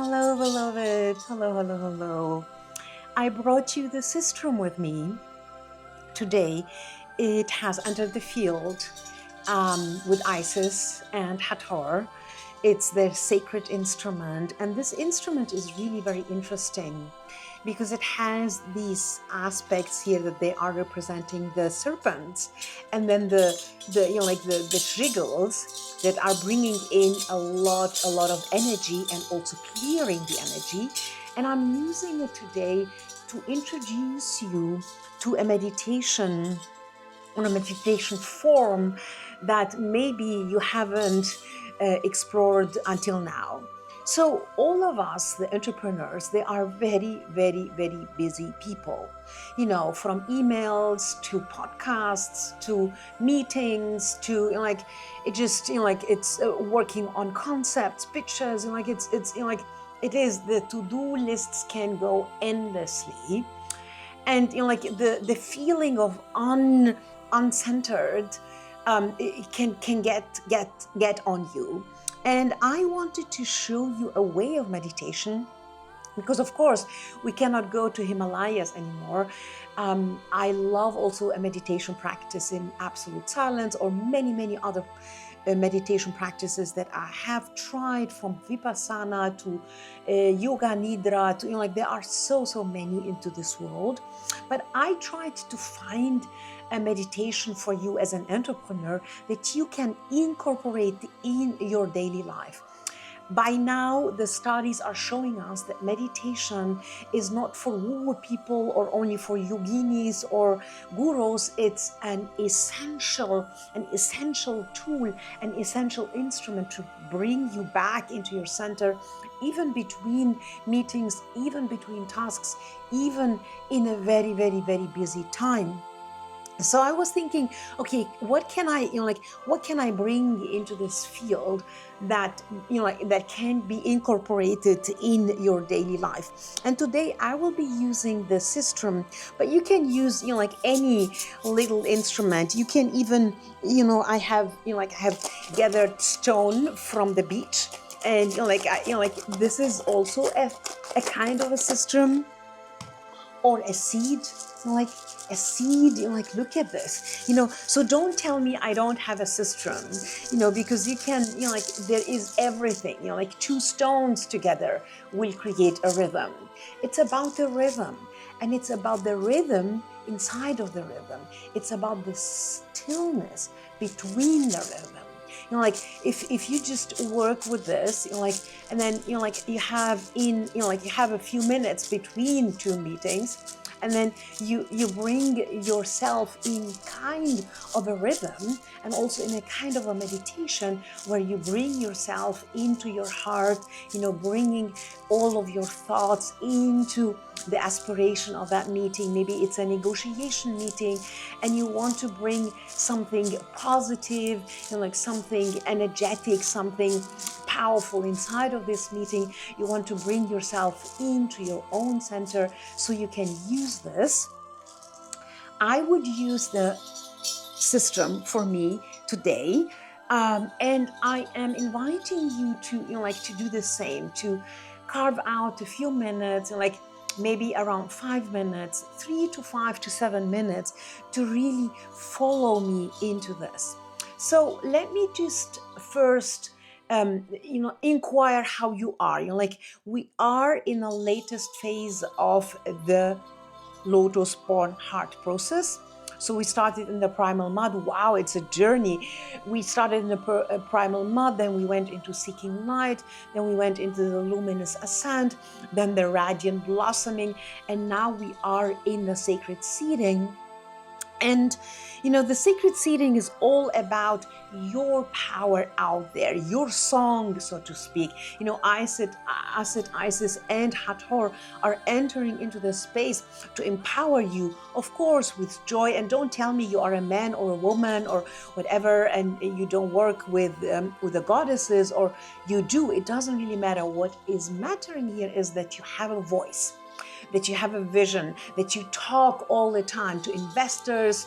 Hello, beloved. Hello, hello, hello. I brought you the Systrum with me today. It has entered the field with Isis and Hathor. It's their sacred instrument. And this instrument is really very interesting because it has these aspects here that they are representing the serpents, and then the triggers that are bringing in a lot of energy and also clearing the energy. And I'm using it today to introduce you to a meditation, on a meditation form that maybe you haven't explored until now. So all of us, the entrepreneurs, they are very busy people, from emails to podcasts to meetings to it's working on concepts, pictures, it is, the to-do lists can go endlessly. And the feeling of uncentered, it can get on you. And I wanted to show you a way of meditation, because of course we cannot go to Himalayas anymore. I love also a meditation practice in absolute silence, or many other meditation practices that I have tried, from Vipassana to Yoga Nidra to, there are so many into this world. But I tried to find a meditation for you as an entrepreneur that you can incorporate in your daily life. By now, the studies are showing us that meditation is not for woo-woo people or only for yoginis or gurus. It's an essential tool, an essential instrument to bring you back into your center, even between meetings, even between tasks, even in a very busy time. So I was thinking, okay, what can I bring into this field that that can be incorporated in your daily life? And today I will be using the Systrum, but you can use any little instrument. You can even I have gathered stone from the beach, and this is also a kind of a Systrum, or a seed, a seed, look at this, so don't tell me I don't have a Systrum, because you can, there is everything, two stones together will create a rhythm. It's about the rhythm, and it's about the rhythm inside of the rhythm. It's about the stillness between the rhythm. If you just work with this, and then you have you have a few minutes between two meetings, and then you bring yourself in kind of a rhythm, and also in a kind of a meditation where you bring yourself into your heart, bringing all of your thoughts into the aspiration of that meeting. Maybe it's a negotiation meeting and you want to bring something positive, something energetic, something powerful inside of this meeting. You want to bring yourself into your own center so you can use this. I would use the Systrum for me today. And I am inviting you to, to do the same, to carve out a few minutes, maybe around 5 minutes, 3 to 5 to 7 minutes, to really follow me into this. So let me just first, inquire how you are. We are in the latest phase of the Lotus-Born-Heart process. So we started in the primal mud. Wow, it's a journey. We started in the primal mud, then we went into seeking light, then we went into the luminous ascent, then the radiant blossoming, and now we are in the sacred seeding. And the sacred seeding is all about your power out there, your song, so to speak. Isis and Hathor are entering into the space to empower you, of course, with joy. And don't tell me you are a man or a woman or whatever, and you don't work with the goddesses, or you do. It doesn't really matter. What is mattering here is that you have a voice, that you have a vision, that you talk all the time to investors,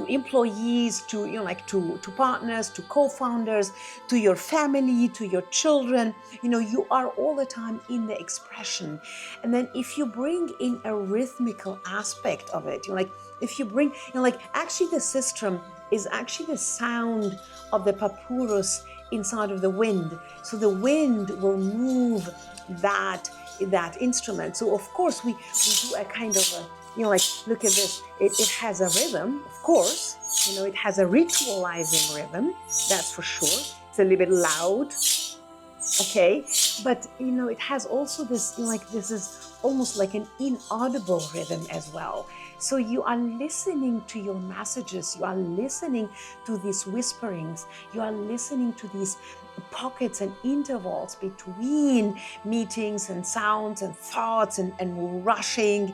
employees, to like to partners, to co-founders, to your family, to your children. You are all the time in the expression. And then if you bring in a rhythmical aspect of it, like if you bring, like actually the Systrum is actually the sound of the papyrus inside of the wind. So the wind will move that instrument. So of course we do a kind of a, like, look at this. It has a rhythm, of course. It has a ritualizing rhythm, that's for sure. It's a little bit loud, okay, but it has also this, like, this is almost like an inaudible rhythm as well. So you are listening to your messages, you are listening to these whisperings, you are listening to these pockets and intervals between meetings and sounds and thoughts and rushing,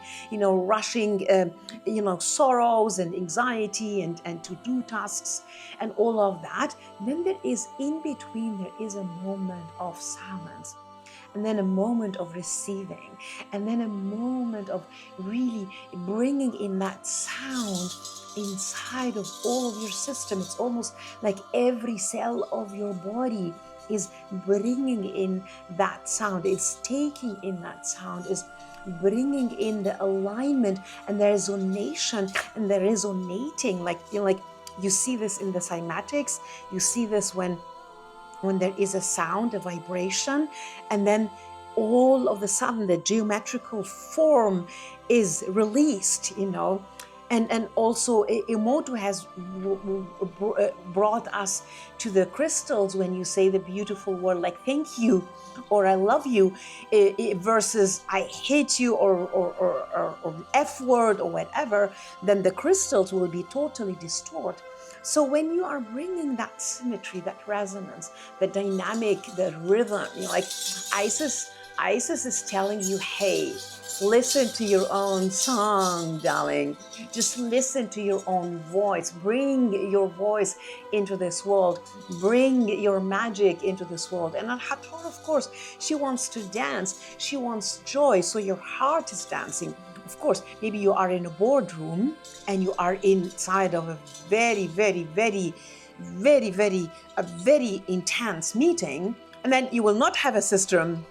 sorrows and anxiety and to-do tasks and all of that. Then there is in between, there is a moment of silence, and then a moment of receiving, and then a moment of really bringing in that sound inside of all of your system. It's almost like every cell of your body is bringing in that sound, is taking in that sound, is bringing in the alignment and the resonation and the resonating. Like you see this in the cymatics, you see this when there is a sound, a vibration, and then all of a sudden the geometrical form is released, and also Emoto has brought us to the crystals when you say the beautiful word like thank you or I love you versus I hate you or F word or whatever, then the crystals will be totally distorted. So when you are bringing that symmetry, that resonance, the dynamic, the rhythm, like Isis is telling you, hey, listen to your own song, darling. Just listen to your own voice. Bring your voice into this world. Bring your magic into this world. And Hathor, of course, she wants to dance. She wants joy. So your heart is dancing. Of course, maybe you are in a boardroom and you are inside of a very, very, very, very, very, a very intense meeting, and then you will not have a Systrum.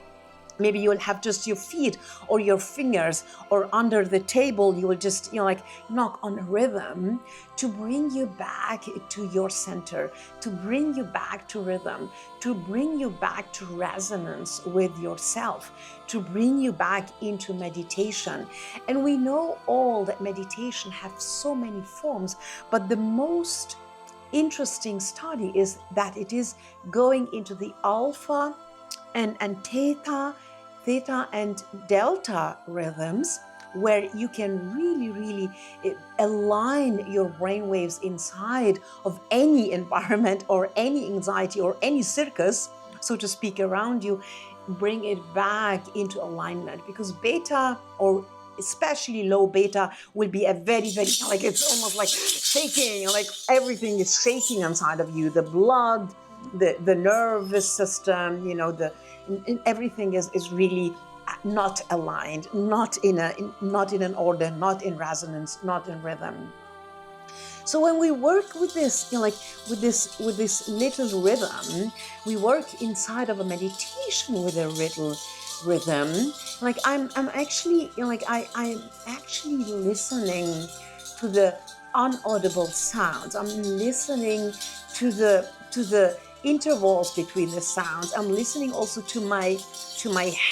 Maybe you will have just your feet or your fingers, or under the table you will just like knock on a rhythm to bring you back to your center, to bring you back to rhythm, to bring you back to resonance with yourself, to bring you back into meditation. And we know all that meditation has so many forms, but the most interesting study is that it is going into the alpha and theta and delta rhythms, where you can really align your brainwaves inside of any environment or any anxiety or any circus, so to speak, around you. Bring it back into alignment, because beta, or especially low beta, will be a very, very, like, it's almost like shaking, like everything is shaking inside of you. The blood, the nervous system, everything is really not aligned, not in an order, not in resonance, not in rhythm. So when we work with this, with this little rhythm, we work inside of a meditation with a little rhythm. Like I'm actually, I'm actually listening to the unaudible sounds. I'm listening to the intervals between the sounds. I'm listening also to my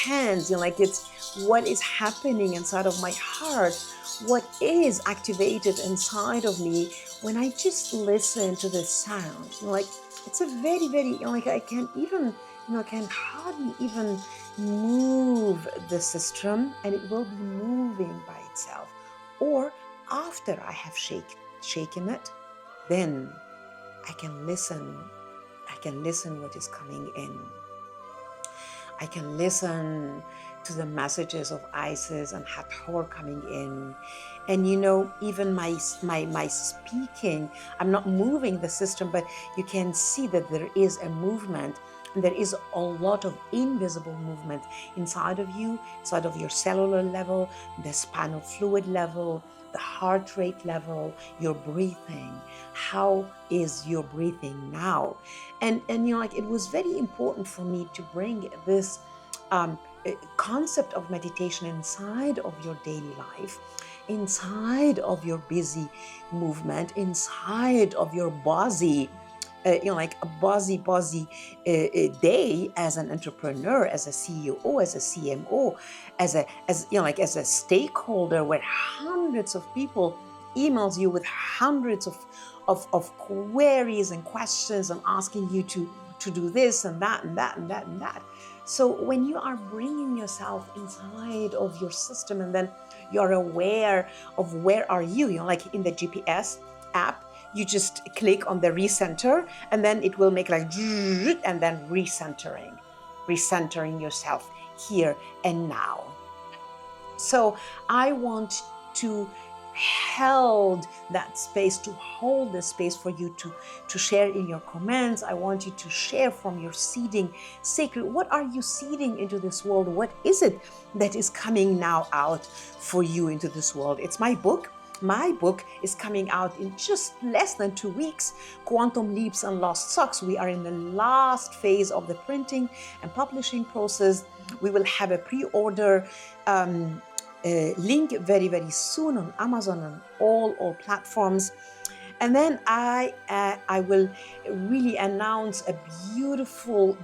hands, it's what is happening inside of my heart, what is activated inside of me when I just listen to the sound. It's a very, very, I can't even, I can hardly even move the Systrum, and it will be moving by itself. Or after I have shaken it, then I can listen what is coming in. I can listen to the messages of Isis and Hathor coming in. And even my speaking, I'm not moving the Systrum, but you can see that there is a movement. And there is a lot of invisible movement inside of you, inside of your cellular level, the spinal fluid level, the heart rate level, your breathing. How is your breathing now? And like, it was very important for me to bring this concept of meditation inside of your daily life, inside of your busy movement, inside of your busy like a busy day as an entrepreneur, as a CEO, as a CMO, as a stakeholder, where hundreds of people emails you with hundreds of queries and questions and asking you to do this and that and that and that and that. So when you are bringing yourself inside of your system, and then you're aware of where are you, like in the GPS app, you just click on the recenter, and then it will make like, and then recentering yourself here and now. So I want to hold that space, to hold the space for you to share in your comments. I want you to share from your seeding sacred. What are you seeding into this world? What is it that is coming now out for you into this world? It's my book. My book is coming out in just less than 2 weeks, Quantum Leaps and Lost Socks. We are in the last phase of the printing and publishing process. We will have a pre-order link very, very soon on Amazon and all platforms. And then I will really announce a beautiful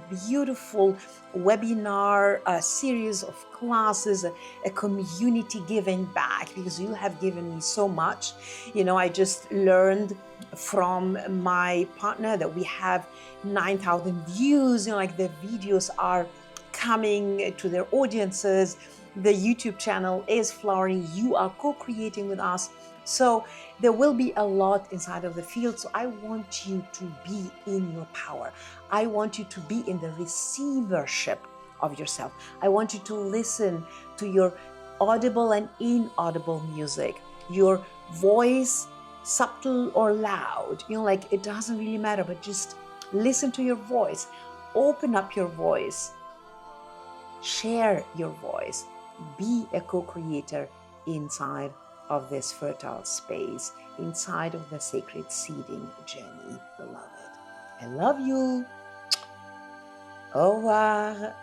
webinar, a series of classes, a community giving back, because you have given me so much. I just learned from my partner that we have 9,000 views. Like, the videos are coming to their audiences. The YouTube channel is flowering. You are co-creating with us. So there will be a lot inside of the field. So I want you to be in your power. I want you to be in the receivership of yourself. I want you to listen to your audible and inaudible music, your voice, subtle or loud. Like, it doesn't really matter, but just listen to your voice. Open up your voice. Share your voice. Be a co-creator inside of this fertile space, inside of the sacred seeding journey, beloved. I love you. Au revoir.